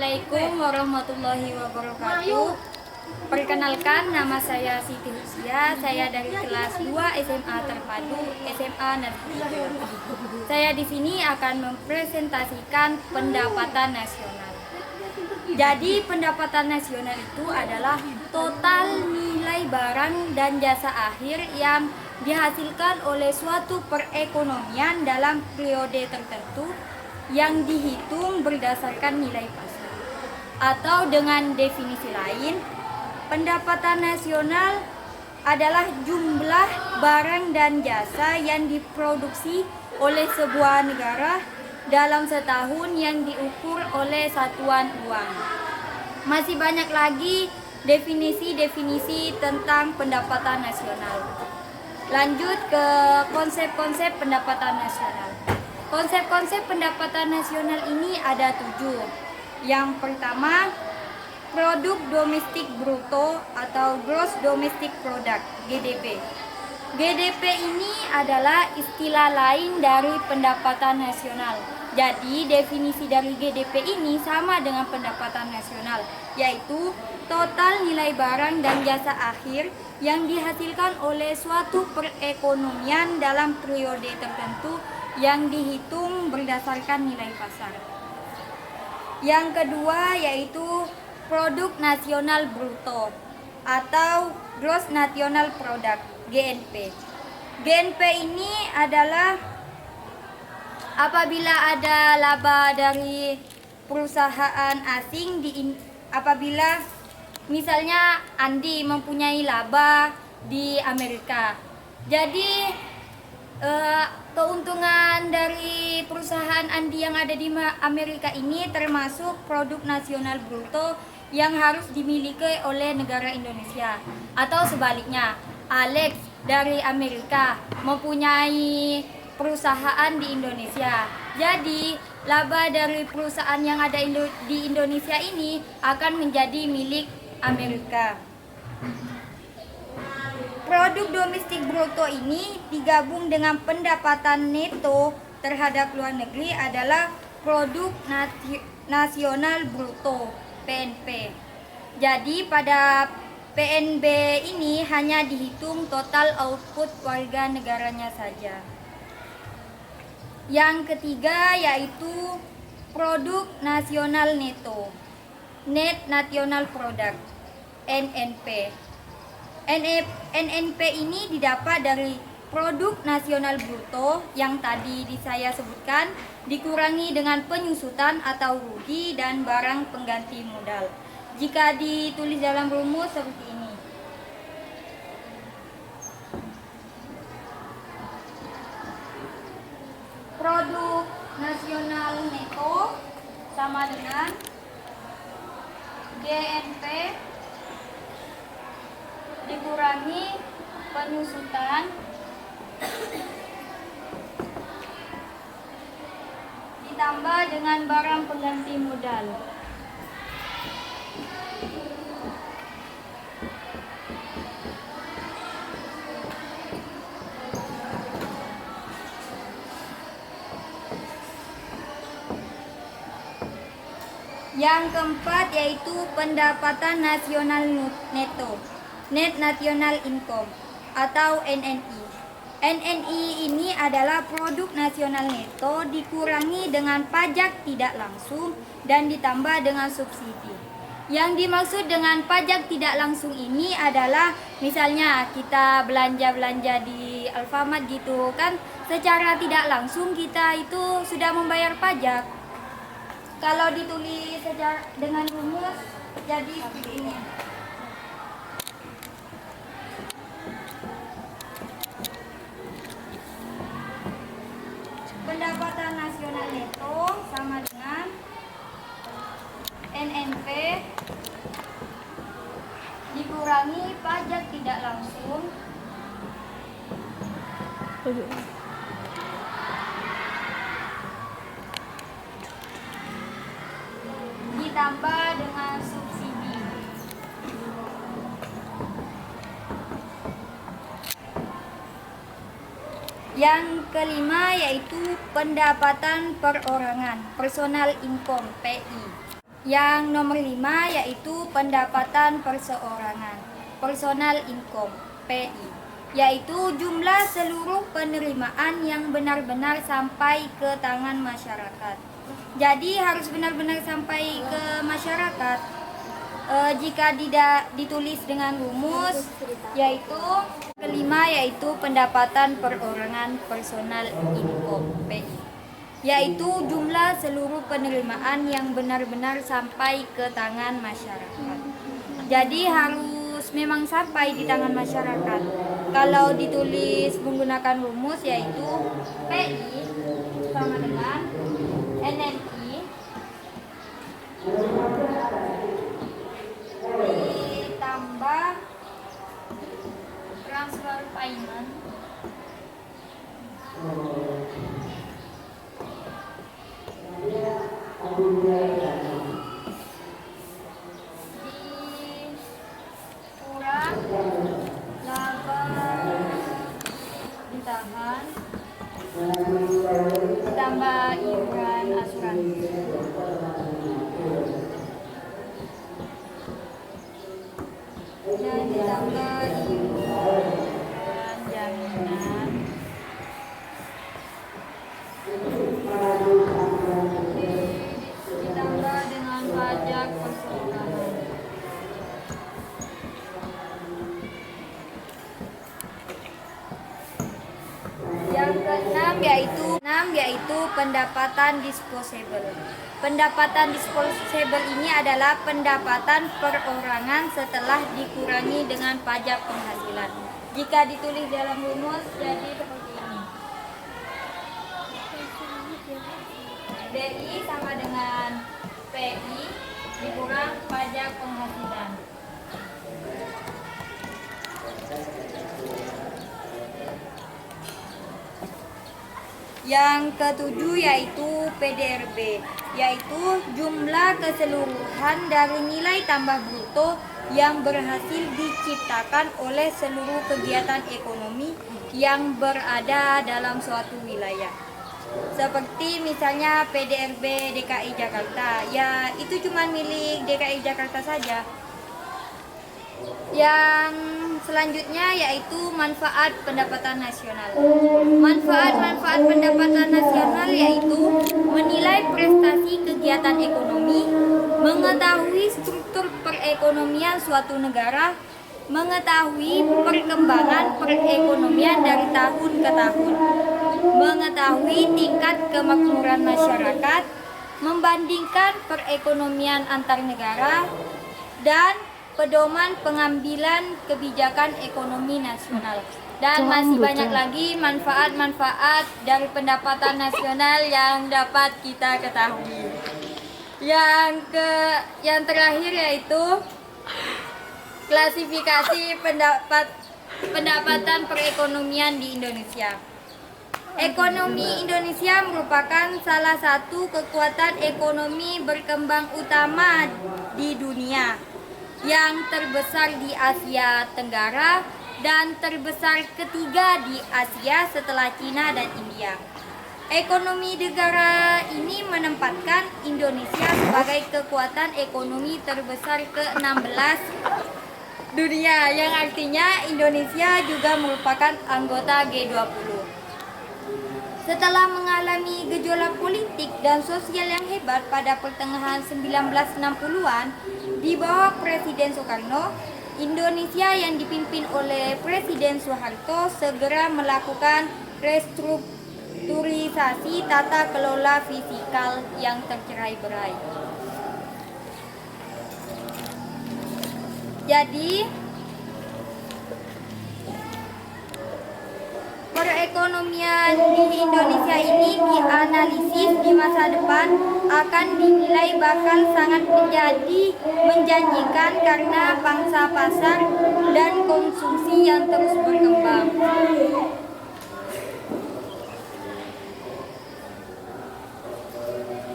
Assalamualaikum warahmatullahi wabarakatuh. Perkenalkan, nama saya Siti Husia. Saya dari kelas 2 SMA Terpadu SMA Negeri 3. Saya di sini akan mempresentasikan pendapatan nasional. Jadi pendapatan nasional itu adalah total nilai barang dan jasa akhir yang dihasilkan oleh suatu perekonomian dalam periode tertentu yang dihitung berdasarkan nilai pasar. Atau dengan definisi lain, pendapatan nasional adalah jumlah barang dan jasa yang diproduksi oleh sebuah negara dalam setahun yang diukur oleh satuan uang. Masih banyak lagi definisi-definisi tentang pendapatan nasional. Lanjut ke konsep-konsep pendapatan nasional. Konsep-konsep pendapatan nasional ini ada 7. Yang pertama, produk domestik bruto atau gross domestic product (GDP). GDP ini adalah istilah lain dari pendapatan nasional. Jadi definisi dari GDP ini sama dengan pendapatan nasional, yaitu total nilai barang dan jasa akhir yang dihasilkan oleh suatu perekonomian dalam periode tertentu yang dihitung berdasarkan nilai pasar. Yang kedua yaitu produk nasional bruto atau gross national product (GNP). GNP ini adalah apabila ada laba dari perusahaan asing apabila misalnya Andi mempunyai laba di Amerika. Jadi keuntungan dari perusahaan Andi yang ada di Amerika ini termasuk produk nasional bruto yang harus dimiliki oleh negara Indonesia. Atau sebaliknya, Alex dari Amerika mempunyai perusahaan di Indonesia. Jadi laba dari perusahaan yang ada di Indonesia ini akan menjadi milik Amerika. Produk domestik bruto ini digabung dengan pendapatan neto terhadap luar negeri adalah produk nasional bruto (PNB). Jadi pada PNB ini hanya dihitung total output warga negaranya saja. Yang ketiga yaitu produk nasional neto (Net National Product) (NNP). NNP ini didapat dari produk nasional bruto yang tadi saya sebutkan dikurangi dengan penyusutan atau rugi dan barang pengganti modal. Jika ditulis dalam rumus seperti ini. Produk nasional neto sama dengan GNP dikurangi penyusutan ditambah dengan barang pengganti modal. Yang keempat yaitu pendapatan nasional neto (Net National Income) atau NNI. NNI ini adalah produk nasional neto dikurangi dengan pajak tidak langsung dan ditambah dengan subsidi. Yang dimaksud dengan pajak tidak langsung ini adalah misalnya kita belanja di Alfamart gitu kan, secara tidak langsung kita itu sudah membayar pajak. Kalau ditulis dengan rumus jadi seperti ini. Pendapatan nasional neto sama dengan NNP dikurangi pajak tidak langsung ditambah dengan subsidi. Yang kelima yaitu pendapatan perorangan (Personal Income, PI). Yang nomor 5 yaitu pendapatan perseorangan, personal income (PI), yaitu jumlah seluruh penerimaan yang benar-benar sampai ke tangan masyarakat. Jadi harus benar-benar sampai ke masyarakat. Jika tidak ditulis dengan rumus, yaitu kelima yaitu pendapatan perorangan, personal income (PI), yaitu jumlah seluruh penerimaan yang benar-benar sampai ke tangan masyarakat. Jadi harus memang sampai di tangan masyarakat. Kalau ditulis menggunakan rumus yaitu PI sama dengan NMI ditambah transfer payment dikurang laba ditahan ditambah iuran asuransi dan ditambah iuran jaminan ditambah dengan pajak perseorangan. Yang keenam yaitu pendapatan disposable. Pendapatan disposable ini adalah pendapatan perorangan setelah dikurangi dengan pajak penghasilan. Jika ditulis dalam rumus jadi seperti ini. DI sama dengan PI dikurang pajak penghasilan. Yang ketujuh yaitu PDRB, yaitu jumlah keseluruhan dari nilai tambah bruto yang berhasil diciptakan oleh seluruh kegiatan ekonomi yang berada dalam suatu wilayah. Seperti misalnya PDRB DKI Jakarta, ya itu cuma milik DKI Jakarta saja. Yang selanjutnya yaitu manfaat pendapatan nasional. Manfaat pendapatan nasional yaitu menilai prestasi kegiatan ekonomi, mengetahui struktur perekonomian suatu negara, mengetahui perkembangan perekonomian dari tahun ke tahun, mengetahui tingkat kemakmuran masyarakat, membandingkan perekonomian antar negara, dan pedoman pengambilan kebijakan ekonomi nasional. Dan masih banyak lagi manfaat-manfaat dari pendapatan nasional yang dapat kita ketahui. Yang terakhir yaitu klasifikasi pendapatan perekonomian di Indonesia. Ekonomi Indonesia merupakan salah satu kekuatan ekonomi berkembang utama di dunia, yang terbesar di Asia Tenggara dan terbesar ketiga di Asia setelah Cina dan India. Ekonomi negara ini menempatkan Indonesia sebagai kekuatan ekonomi terbesar ke-16 dunia, yang artinya Indonesia juga merupakan anggota G20. Setelah mengalami gejolak politik dan sosial yang hebat pada pertengahan 1960-an di bawah Presiden Soekarno, Indonesia yang dipimpin oleh Presiden Soeharto segera melakukan restrukturisasi tata kelola fiskal yang tercerai-berai. Jadi, perekonomian di Indonesia ini dianalisis di masa depan akan dinilai bakal sangat menjanjikan karena pangsa pasar dan konsumsi yang terus berkembang.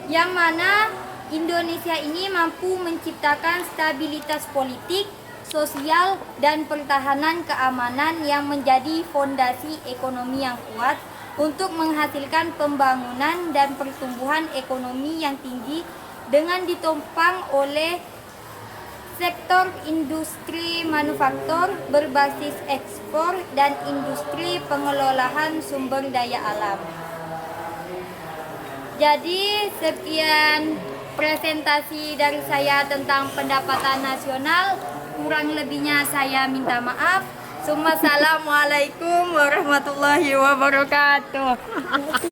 Yang mana Indonesia ini mampu menciptakan stabilitas politik, sosial, dan pertahanan keamanan yang menjadi fondasi ekonomi yang kuat untuk menghasilkan pembangunan dan pertumbuhan ekonomi yang tinggi dengan ditopang oleh sektor industri manufaktur berbasis ekspor dan industri pengelolaan sumber daya alam. Jadi sekian presentasi dari saya tentang pendapatan nasional. Kurang lebihnya saya minta maaf. Assalamualaikum warahmatullahi wabarakatuh.